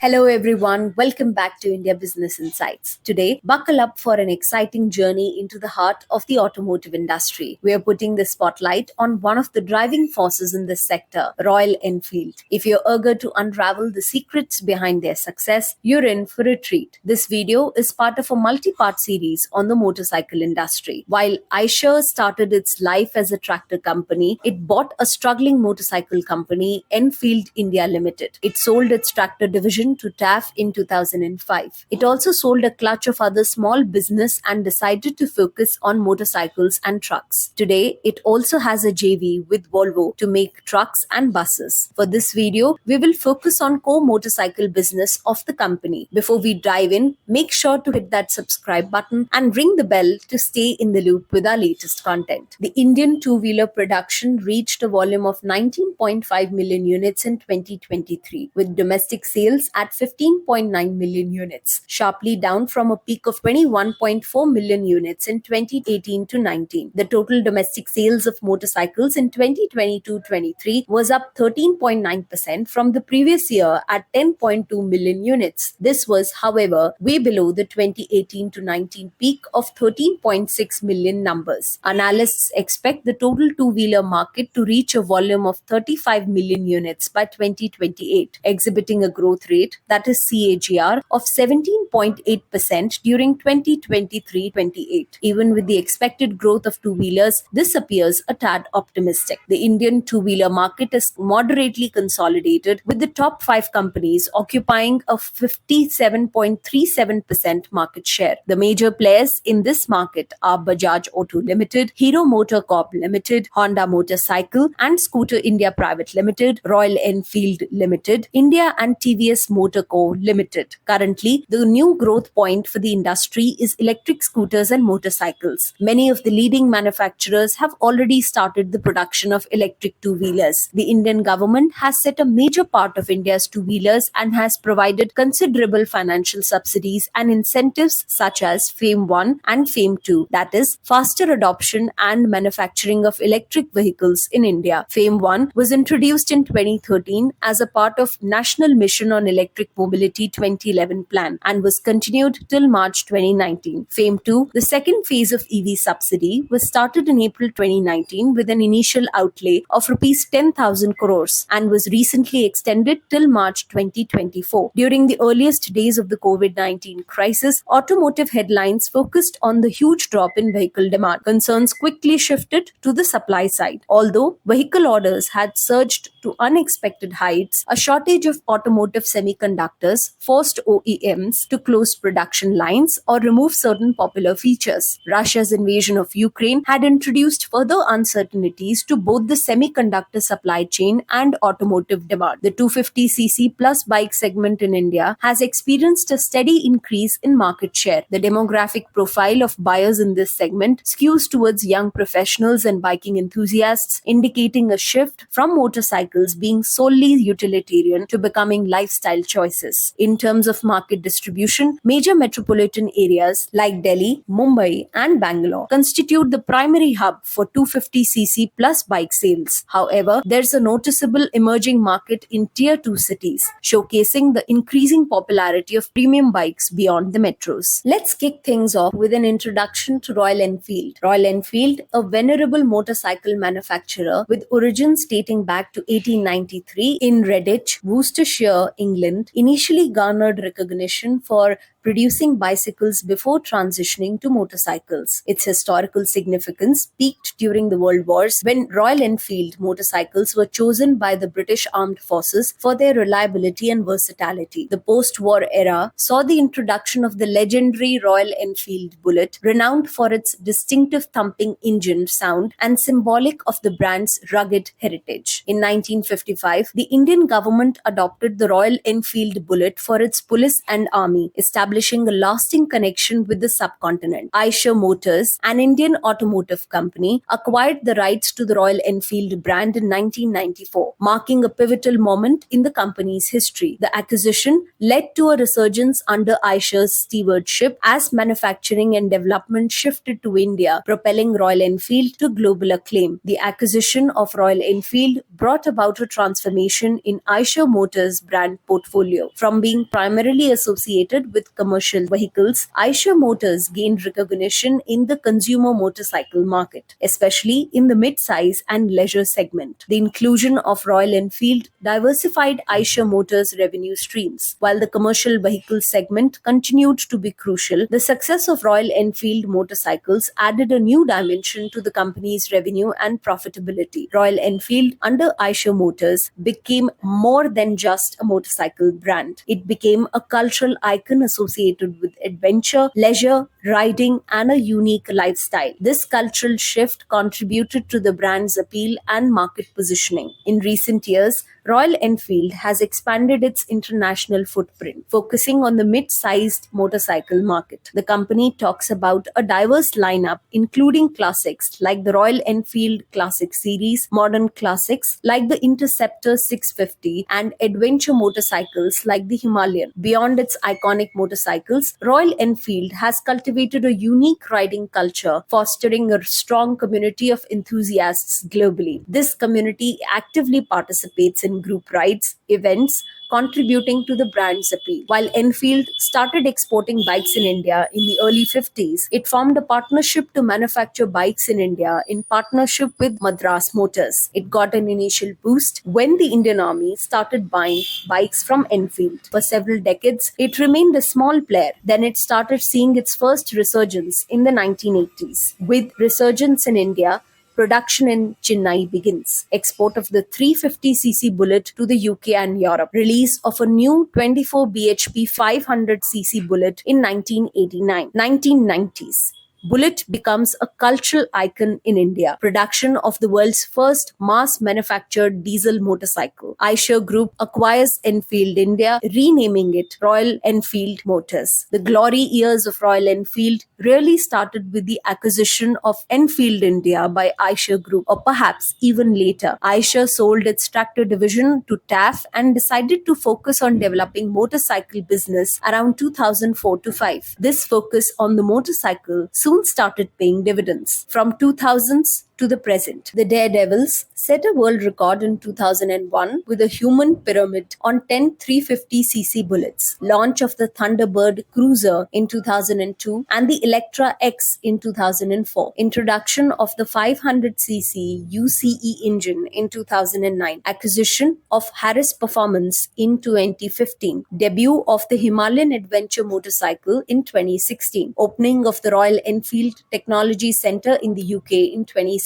Hello everyone, welcome back to India Business Insights. Today, buckle up for an exciting journey into the heart of the automotive industry. We are putting the spotlight on one of the driving forces in this sector, Royal Enfield. If you're eager to unravel the secrets behind their success, you're in for a treat. This video is part of a multi-part series on the motorcycle industry. While EICHER started its life as a tractor company, it bought a struggling motorcycle company, Enfield India Limited. It sold its tractor division to TAF in 2005. It also sold a clutch of other small business and decided to focus on motorcycles and trucks. Today, it also has a JV with Volvo to make trucks and buses. For this video, we will focus on core motorcycle business of the company. Before we dive in, make sure to hit that subscribe button and ring the bell to stay in the loop with our latest content. The Indian two-wheeler production reached a volume of 19.5 million units in 2023, with domestic sales at 15.9 million units, sharply down from a peak of 21.4 million units in 2018 to 19. The total domestic sales of motorcycles in 2022-23 was up 13.9% from the previous year at 10.2 million units. This was, however, way below the 2018 to 19 peak of 13.6 million numbers. Analysts expect the total two-wheeler market to reach a volume of 35 million units by 2028, exhibiting a growth rate, that is CAGR, of 17.8% during 2023-28. Even with the expected growth of two-wheelers, this appears a tad optimistic. The Indian two-wheeler market is moderately consolidated, with the top 5 companies occupying a 57.37% market share. The major players in this market are Bajaj Auto Limited, Hero Motor Corp Limited, Honda Motorcycle and Scooter India Private Limited, Royal Enfield Limited, India and TVS Motor Co. Limited. Currently, the new growth point for the industry is electric scooters and motorcycles. Many of the leading manufacturers have already started the production of electric two-wheelers. The Indian government has set a major part of India's two-wheelers and has provided considerable financial subsidies and incentives such as FAME 1 and FAME 2, that is, faster adoption and manufacturing of electric vehicles in India. FAME 1 was introduced in 2013 as a part of National Mission on Electric Mobility 2011 plan and was continued till March 2019. FAME 2, the second phase of EV subsidy, was started in April 2019 with an initial outlay of Rs 10,000 crores and was recently extended till March 2024. During the earliest days of the COVID-19 crisis, automotive headlines focused on the huge drop in vehicle demand. Concerns quickly shifted to the supply side. Although vehicle orders had surged to unexpected heights, a shortage of automotive semiconductors forced OEMs to close production lines or remove certain popular features. Russia's invasion of Ukraine had introduced further uncertainties to both the semiconductor supply chain and automotive demand. The 250cc plus bike segment in India has experienced a steady increase in market share. The demographic profile of buyers in this segment skews towards young professionals and biking enthusiasts, indicating a shift from motorcycles being solely utilitarian to becoming lifestyle choices. In terms of market distribution, major metropolitan areas like Delhi, Mumbai and Bangalore constitute the primary hub for 250cc plus bike sales. However, there's a noticeable emerging market in Tier 2 cities, showcasing the increasing popularity of premium bikes beyond the metros. Let's kick things off with an introduction to Royal Enfield. Royal Enfield, a venerable motorcycle manufacturer with origins dating back to 1893 in Redditch, Worcestershire, England, initially garnered recognition for producing bicycles before transitioning to motorcycles. Its historical significance peaked during the World Wars when Royal Enfield motorcycles were chosen by the British Armed Forces for their reliability and versatility. The post-war era saw the introduction of the legendary Royal Enfield Bullet, renowned for its distinctive thumping engine sound and symbolic of the brand's rugged heritage. In 1955, the Indian government adopted the Royal Enfield Bullet for its police and army, establishing establishing a lasting connection with the subcontinent. EICHER Motors, an Indian automotive company, acquired the rights to the Royal Enfield brand in 1994, marking a pivotal moment in the company's history. The acquisition led to a resurgence under EICHER's stewardship as manufacturing and development shifted to India, propelling Royal Enfield to global acclaim. The acquisition of Royal Enfield brought about a transformation in EICHER Motors' brand portfolio. From being primarily associated with commercial vehicles, EICHER Motors gained recognition in the consumer motorcycle market, especially in the mid-size and leisure segment. The inclusion of Royal Enfield diversified EICHER Motors' revenue streams. While the commercial vehicle segment continued to be crucial, the success of Royal Enfield motorcycles added a new dimension to the company's revenue and profitability. Royal Enfield under EICHER Motors became more than just a motorcycle brand. It became a cultural icon associated with adventure, leisure, riding, and a unique lifestyle. This cultural shift contributed to the brand's appeal and market positioning. In recent years, Royal Enfield has expanded its international footprint, focusing on the mid-sized motorcycle market. The company talks about a diverse lineup, including classics like the Royal Enfield Classic Series, modern classics like the Interceptor 650, and adventure motorcycles like the Himalayan. Beyond its iconic motorcycles, Royal Enfield has cultivated a unique riding culture, fostering a strong community of enthusiasts globally. This community actively participates in group rides, events, contributing to the brand's appeal. While Enfield started exporting bikes in India in the early 50s, it formed a partnership to manufacture bikes in India in partnership with Madras Motors. It got an initial boost when the Indian Army started buying bikes from Enfield. For several decades, it remained a small player. Then it started seeing its first resurgence in the 1980s. With resurgence in India, production in Chennai begins. Export of the 350cc Bullet to the UK and Europe. Release of a new 24 bhp 500cc Bullet in 1990s. Bullet becomes a cultural icon in India. Production of the world's first mass-manufactured diesel motorcycle. EICHER Group acquires Enfield India, renaming it Royal Enfield Motors. The glory years of Royal Enfield really started with the acquisition of Enfield India by EICHER Group, or perhaps even later. EICHER sold its tractor division to TAF and decided to focus on developing motorcycle business around 2004 to 5. This focus on the motorcycle soon started paying dividends. From 2000s to the present, the Daredevils set a world record in 2001 with a human pyramid on 10 350cc bullets, launch of the Thunderbird Cruiser in 2002 and the Electra X in 2004, introduction of the 500cc UCE engine in 2009, acquisition of Harris Performance in 2015, debut of the Himalayan Adventure motorcycle in 2016, opening of the Royal Enfield Technology Centre in the UK in 2017,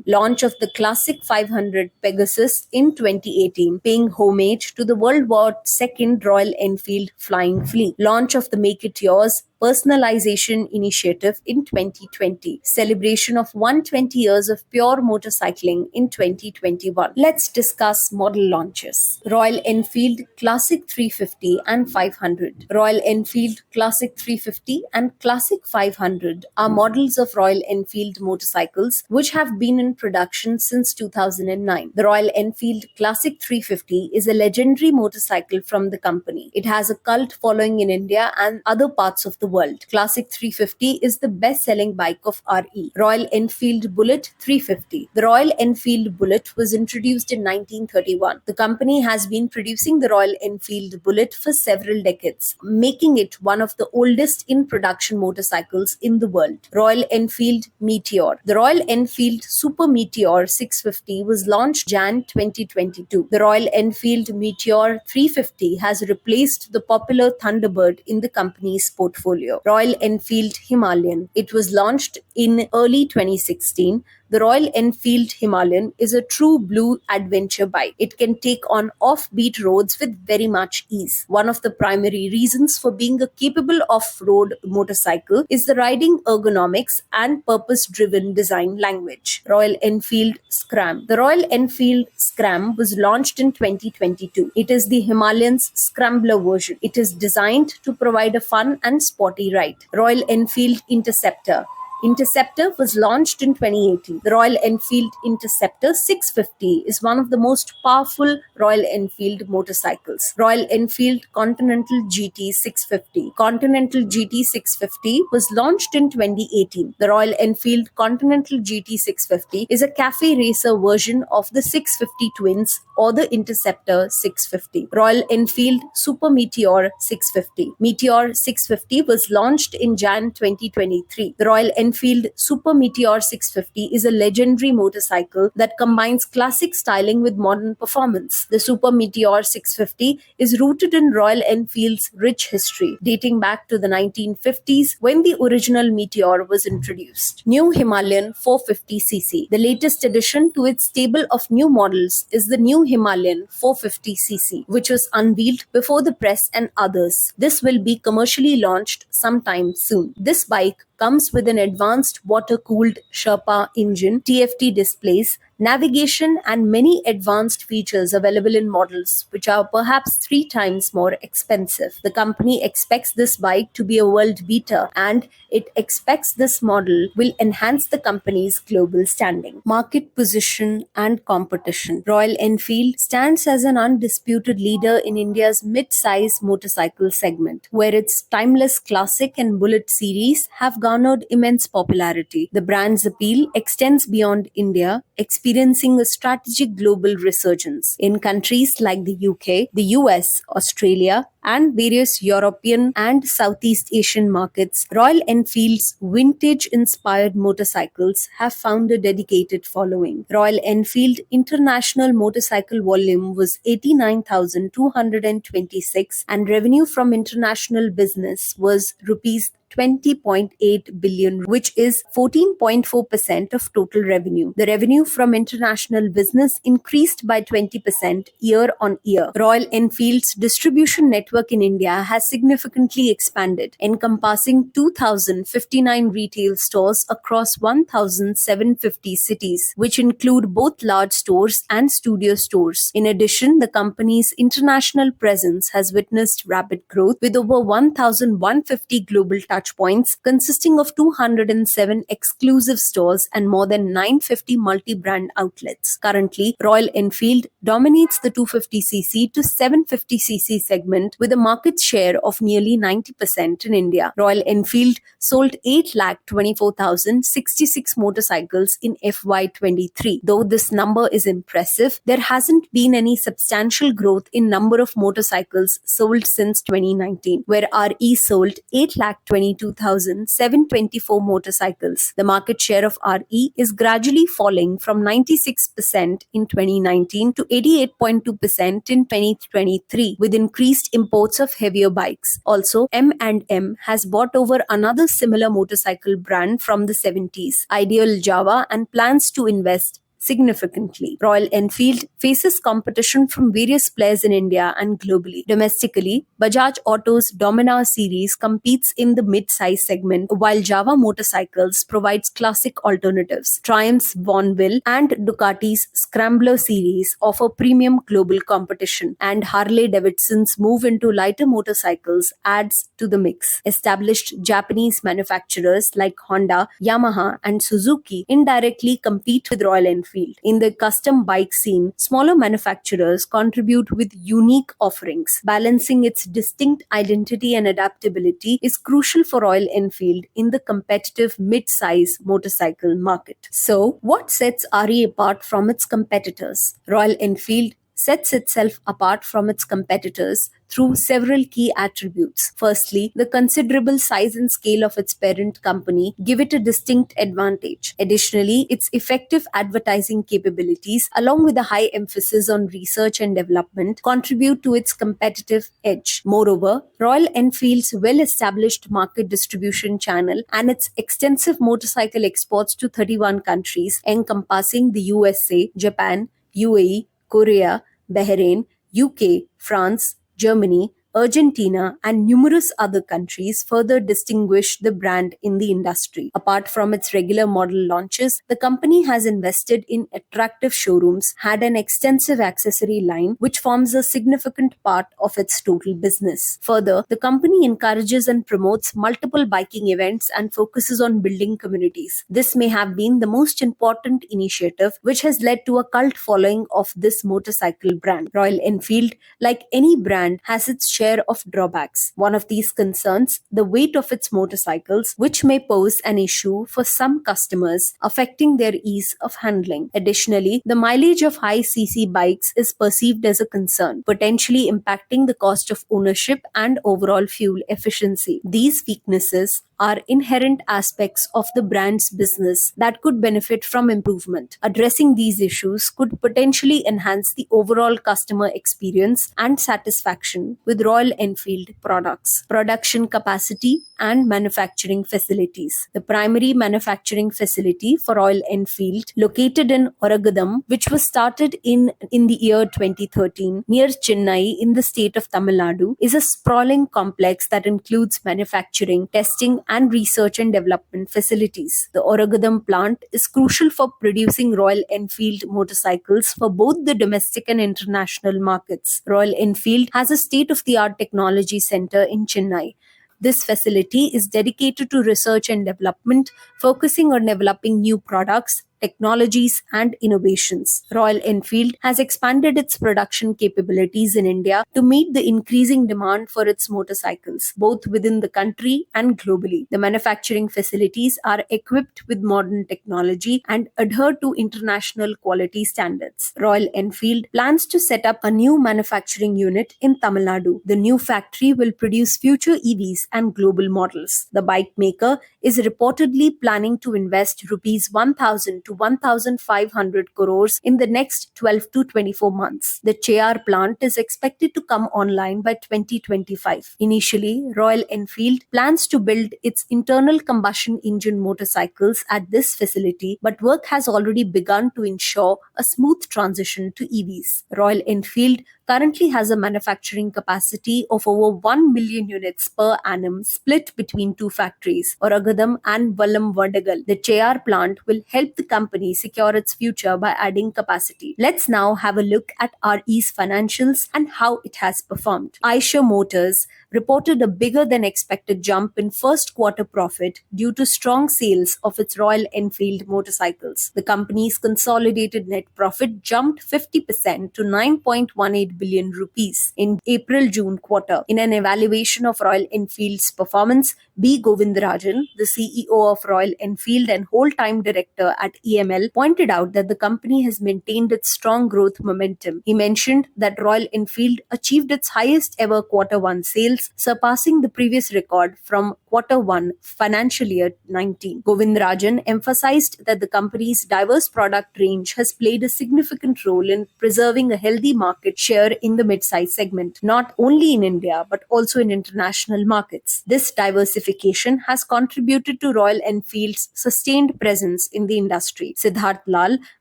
launch of the Classic 500 Pegasus in 2018, paying homage to the World War II Royal Enfield Flying Flea, launch of the Make It Yours personalization initiative in 2020, celebration of 120 years of pure motorcycling in 2021. Let's discuss model launches. Royal Enfield Classic 350 and 500. Royal Enfield Classic 350 and Classic 500 are models of Royal Enfield motorcycles which have been in production since 2009. The Royal Enfield Classic 350 is a legendary motorcycle from the company. It has a cult following in India and other parts of the world. Classic 350 is the best-selling bike of RE. Royal Enfield Bullet 350. The Royal Enfield Bullet was introduced in 1931. The company has been producing the Royal Enfield Bullet for several decades, making it one of the oldest in production motorcycles in the world. Royal Enfield Meteor. The Royal Enfield Super Meteor 650 was launched Jan 2022. The Royal Enfield Meteor 350 has replaced the popular Thunderbird in the company's portfolio. Royal Enfield Himalayan. It was launched in early 2016. The Royal Enfield Himalayan is a true blue adventure bike. It can take on offbeat roads with very much ease. One of the primary reasons for being a capable off-road motorcycle is the riding ergonomics and purpose-driven design language. Royal Enfield Scram. The Royal Enfield Scram was launched in 2022. It is the Himalayan's scrambler version. It is designed to provide a fun and sporty ride. Royal Enfield Interceptor. Interceptor was launched in 2018. The Royal Enfield Interceptor 650 is one of the most powerful Royal Enfield motorcycles. Royal Enfield Continental GT 650. Continental GT 650 was launched in 2018. The Royal Enfield Continental GT 650 is a cafe racer version of the 650 Twins or the Interceptor 650. Royal Enfield Super Meteor 650. Meteor 650 was launched in Jan 2023. The Royal Enfield Super Meteor 650 is a legendary motorcycle that combines classic styling with modern performance. The Super Meteor 650 is rooted in Royal Enfield's rich history, dating back to the 1950s when the original Meteor was introduced. New Himalayan 450cc. The latest addition to its stable of new models is the new Himalayan 450cc, which was unveiled before the press and others. This will be commercially launched sometime soon. This bike comes with an advanced water-cooled Sherpa engine, TFT displays, navigation, and many advanced features available in models which are perhaps 3 times more expensive. The company expects this bike to be a world beater, and it expects this model will enhance the company's global standing. Market position and competition. Royal Enfield stands as an undisputed leader in India's mid-size motorcycle segment, where its timeless classic and bullet series have garnered immense popularity. The brand's appeal extends beyond India, experiencing a strategic global resurgence. In countries like the UK, the US, Australia, and various European and Southeast Asian markets, Royal Enfield's vintage-inspired motorcycles have found a dedicated following. Royal Enfield International Motorcycle volume was 89,226 and revenue from international business was rupees 20.8 billion, which is 14.4% of total revenue. The revenue from international business increased by 20% year on year. Royal Enfield's distribution network in India has significantly expanded, encompassing 2,059 retail stores across 1,750 cities, which include both large stores and studio stores. In addition, the company's international presence has witnessed rapid growth, with over 1,150 global touchpoints consisting of 207 exclusive stores and more than 950 multi-brand outlets. Currently, Royal Enfield dominates the 250cc to 750cc segment with a market share of nearly 90% in India. Royal Enfield sold 8,24,066 motorcycles in FY23. Though this number is impressive, there hasn't been any substantial growth in number of motorcycles sold since 2019, where RE sold 8,22,724 motorcycles. The market share of RE is gradually falling from 96% in 2019 to 88.2% in 2023, with increased imports of heavier bikes. Also, M&M has bought over another similar motorcycle brand from the 70s, Ideal Java, and plans to invest significantly. Royal Enfield faces competition from various players in India and globally. Domestically, Bajaj Auto's Dominar series competes in the mid-size segment, while Java Motorcycles provides classic alternatives. Triumph's Bonneville and Ducati's Scrambler series offer premium global competition, and Harley-Davidson's move into lighter motorcycles adds to the mix. Established Japanese manufacturers like Honda, Yamaha, and Suzuki indirectly compete with Royal Enfield. In the custom bike scene, smaller manufacturers contribute with unique offerings. Balancing its distinct identity and adaptability is crucial for Royal Enfield in the competitive mid-size motorcycle market. So, what sets RE apart from its competitors? Royal Enfield sets itself apart from its competitors through several key attributes. Firstly, the considerable size and scale of its parent company give it a distinct advantage. Additionally, its effective advertising capabilities, along with a high emphasis on research and development, contribute to its competitive edge. Moreover, Royal Enfield's well-established market distribution channel and its extensive motorcycle exports to 31 countries, encompassing the USA, Japan, UAE, Korea, Bahrain, UK, France, Germany, Argentina, and numerous other countries further distinguish the brand in the industry. Apart from its regular model launches, the company has invested in attractive showrooms, had an extensive accessory line, which forms a significant part of its total business. Further, the company encourages and promotes multiple biking events and focuses on building communities. This may have been the most important initiative which has led to a cult following of this motorcycle brand. Royal Enfield, like any brand, has its share of drawbacks. One of these concerns the weight of its motorcycles, which may pose an issue for some customers, affecting their ease of handling. Additionally, the mileage of high cc bikes is perceived as a concern, potentially impacting the cost of ownership and overall fuel efficiency. These weaknesses are inherent aspects of the brand's business that could benefit from improvement. Addressing these issues could potentially enhance the overall customer experience and satisfaction with Royal Enfield products. Production capacity and manufacturing facilities. The primary manufacturing facility for Royal Enfield, located in Oragadam, which was started in the year 2013 near Chennai in the state of Tamil Nadu, is a sprawling complex that includes manufacturing, testing, and research and development facilities. The Oragadam plant is crucial for producing Royal Enfield motorcycles for both the domestic and international markets. Royal Enfield has a state-of-the-art technology center in Chennai. This facility is dedicated to research and development, focusing on developing new products, technologies, and innovations. Royal Enfield has expanded its production capabilities in India to meet the increasing demand for its motorcycles, both within the country and globally. The manufacturing facilities are equipped with modern technology and adhere to international quality standards. Royal Enfield plans to set up a new manufacturing unit in Tamil Nadu. The new factory will produce future EVs and global models. The bike maker is reportedly planning to invest rupees 1,000 to 1,500 crores in the next 12 to 24 months. The Cheyyar plant is expected to come online by 2025. Initially, Royal Enfield plans to build its internal combustion engine motorcycles at this facility, but work has already begun to ensure a smooth transition to EVs. Royal Enfield currently has a manufacturing capacity of over 1 million units per annum split between two factories, Oragadam and Vallam Vadagal. The Cheyyar plant will help the company secure its future by adding capacity. Let's now have a look at RE's financials and how it has performed. EICHER Motors reported a bigger than expected jump in first quarter profit due to strong sales of its Royal Enfield motorcycles. The company's consolidated net profit jumped 50% to 9.18 billion rupees in April-June quarter. In an evaluation of Royal Enfield's performance, B. Govindarajan, the CEO of Royal Enfield and whole-time director at EML, pointed out that the company has maintained its strong growth momentum. He mentioned that Royal Enfield achieved its highest ever quarter one sales, surpassing the previous record from quarter one financial year 19. Govindarajan emphasized that the company's diverse product range has played a significant role in preserving a healthy market share in the mid-size segment, not only in India but also in international markets. This diversification has contributed to Royal Enfield's sustained presence in the industry. Siddharth Lal,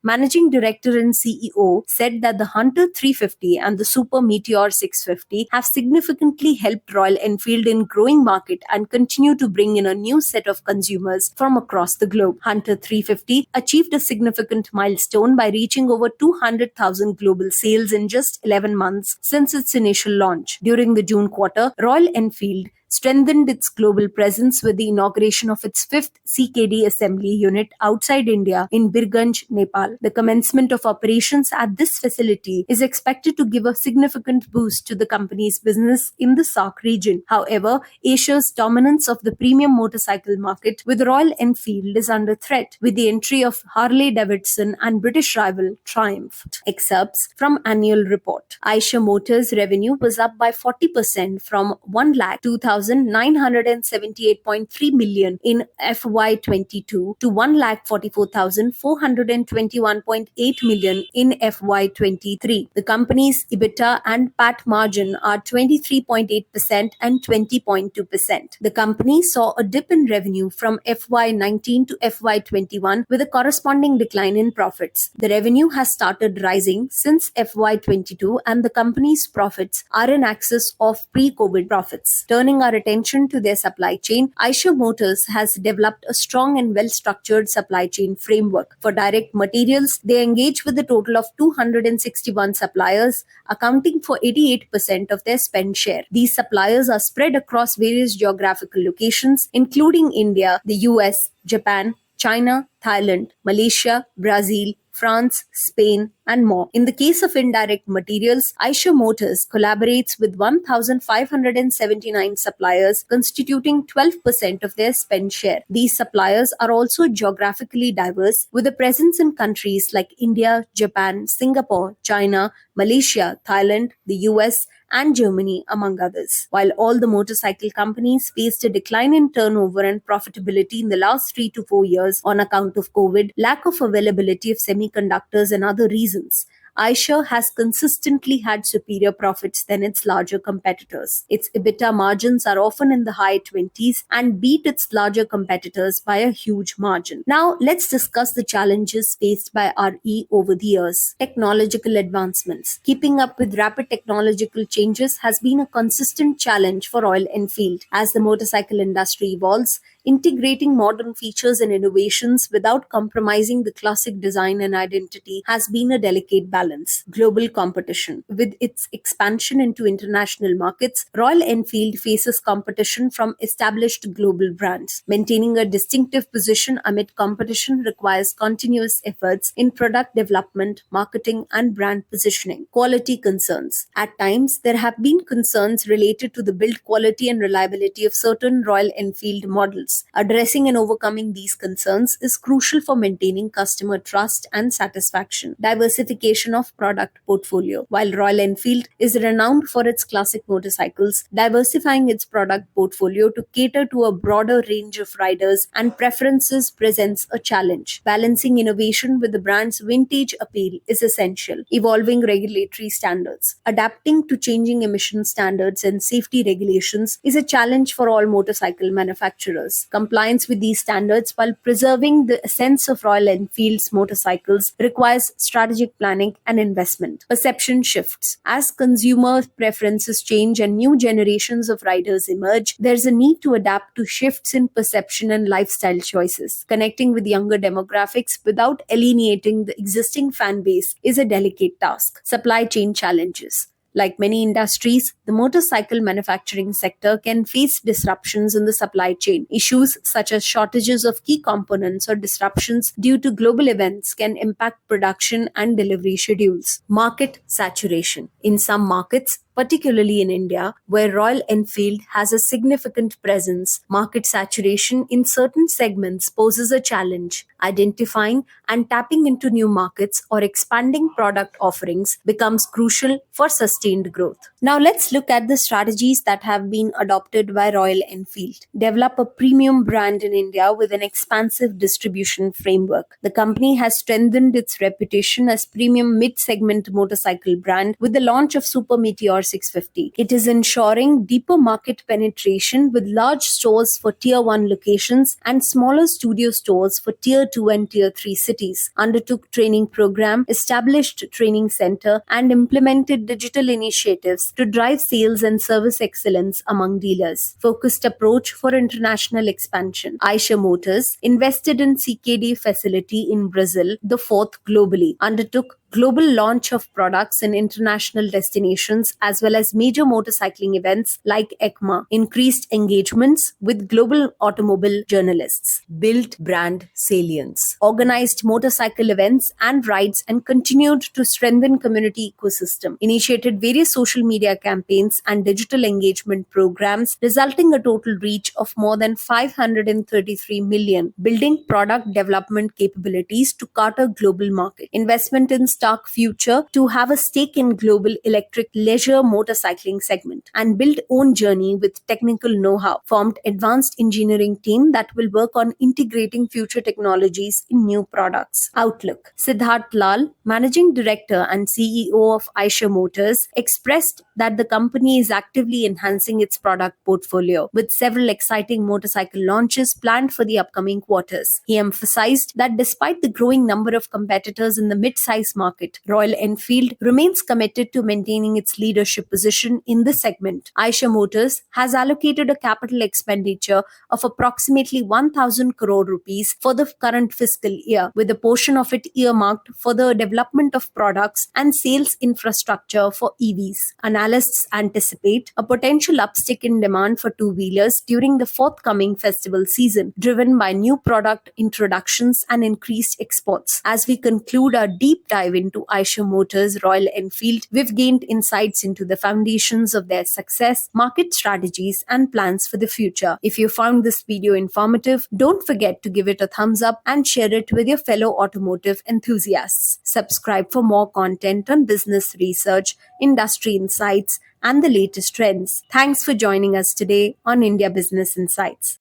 managing director and CEO, said that the Hunter 350 and the Super Meteor 650 have significantly helped Royal Enfield in growing market and continue to bring in a new set of consumers from across the globe. Hunter 350 achieved a significant milestone by reaching over 200,000 global sales in just 11 months since its initial launch. During the June quarter, Royal Enfield strengthened its global presence with the inauguration of its fifth CKD assembly unit outside India in Birganj, Nepal. The commencement of operations at this facility is expected to give a significant boost to the company's business in the SAARC region. However, Asia's dominance of the premium motorcycle market with Royal Enfield is under threat with the entry of Harley-Davidson and British rival Triumph. Excerpts from annual report. EICHER Motors revenue was up by 40% from 1,02,978.3 million in FY22 to 1,44,421.8 million in FY23. The company's EBITDA and PAT margin are 23.8% and 20.2%. The company saw a dip in revenue from FY19 to FY21 with a corresponding decline in profits. The revenue has started rising since FY22 and the company's profits are in excess of pre-COVID profits. Turning our attention to their supply chain, EICHER Motors has developed a strong and well-structured supply chain framework. For direct materials, they engage with a total of 261 suppliers, accounting for 88% of their spend share. These suppliers are spread across various geographical locations, including India, the US, Japan, China, Thailand, Malaysia, Brazil, France, Spain, and more. In the case of indirect materials, EICHER Motors collaborates with 1,579 suppliers, constituting 12% of their spend share. These suppliers are also geographically diverse, with a presence in countries like India, Japan, Singapore, China, Malaysia, Thailand, the US, and Germany, among others. While all the motorcycle companies faced a decline in turnover and profitability in the last 3 to 4 years on account of COVID, lack of availability of semiconductors, and other reasons, EICHER has consistently had superior profits than its larger competitors. Its EBITDA margins are often in the high 20s and beat its larger competitors by a huge margin. Now, let's discuss the challenges faced by RE over the years. Technological advancements. Keeping up with rapid technological changes has been a consistent challenge for Royal Enfield. As the motorcycle industry evolves, integrating modern features and innovations without compromising the classic design and identity has been a delicate balance. Global competition. With its expansion into international markets, Royal Enfield faces competition from established global brands. Maintaining a distinctive position amid competition requires continuous efforts in product development, marketing, and brand positioning. Quality concerns. At times, there have been concerns related to the build quality and reliability of certain Royal Enfield models. Addressing and overcoming these concerns is crucial for maintaining customer trust and satisfaction. Diversification of product portfolio. While Royal Enfield is renowned for its classic motorcycles, diversifying its product portfolio to cater to a broader range of riders and preferences presents a challenge. Balancing innovation with the brand's vintage appeal is essential. Evolving regulatory standards. Adapting to changing emission standards and safety regulations is a challenge for all motorcycle manufacturers. Compliance with these standards while preserving the essence of Royal Enfield's motorcycles requires strategic planning and investment. Perception shifts. As consumer preferences change and new generations of riders emerge, there's a need to adapt to shifts in perception and lifestyle choices. Connecting with younger demographics without alienating the existing fan base is a delicate task. Supply chain challenges. Like many industries, the motorcycle manufacturing sector can face disruptions in the supply chain. Issues such as shortages of key components or disruptions due to global events can impact production and delivery schedules. Market saturation. In some markets, particularly in India, where Royal Enfield has a significant presence, market saturation in certain segments poses a challenge. Identifying and tapping into new markets or expanding product offerings becomes crucial for sustained growth. Now let's look at the strategies that have been adopted by Royal Enfield. Develop a premium brand in India with an expansive distribution framework. The company has strengthened its reputation as premium mid-segment motorcycle brand with the launch of Super Meteor 650. It is ensuring deeper market penetration with large stores for Tier 1 locations and smaller studio stores for Tier 2 and Tier 3 cities. Undertook training program, established training center, and implemented digital initiatives to drive sales and service excellence among dealers. Focused approach for international expansion. EICHER Motors invested in CKD facility in Brazil, the fourth globally. Undertook global launch of products in international destinations, as well as major motorcycling events like EICHMA, increased engagements with global automobile journalists, built brand salience, organized motorcycle events and rides, and continued to strengthen community ecosystem, initiated various social media campaigns and digital engagement programs, resulting a total reach of more than 533 million, building product development capabilities to cater global market, investment in Stark Future to have a stake in global electric leisure motorcycling segment, and build own journey with technical know-how, formed advanced engineering team that will work on integrating future technologies in new products. Outlook. Siddharth Lal, Managing Director and CEO of EICHER Motors, expressed that the company is actively enhancing its product portfolio with several exciting motorcycle launches planned for the upcoming quarters. He emphasized that despite the growing number of competitors in the mid-size market, Royal Enfield remains committed to maintaining its leadership position in the segment. EICHER Motors has allocated a capital expenditure of approximately 1,000 crore rupees for the current fiscal year, with a portion of it earmarked for the development of products and sales infrastructure for EVs. Analysts anticipate a potential uptick in demand for two-wheelers during the forthcoming festival season, driven by new product introductions and increased exports. As we conclude our deep dive into EICHER Motors Royal Enfield, we've gained insights into the foundations of their success, market strategies, and plans for the future. If you found this video informative, don't forget to give it a thumbs up and share it with your fellow automotive enthusiasts. Subscribe for more content on business research, industry insights, and the latest trends. Thanks for joining us today on India Business Insights.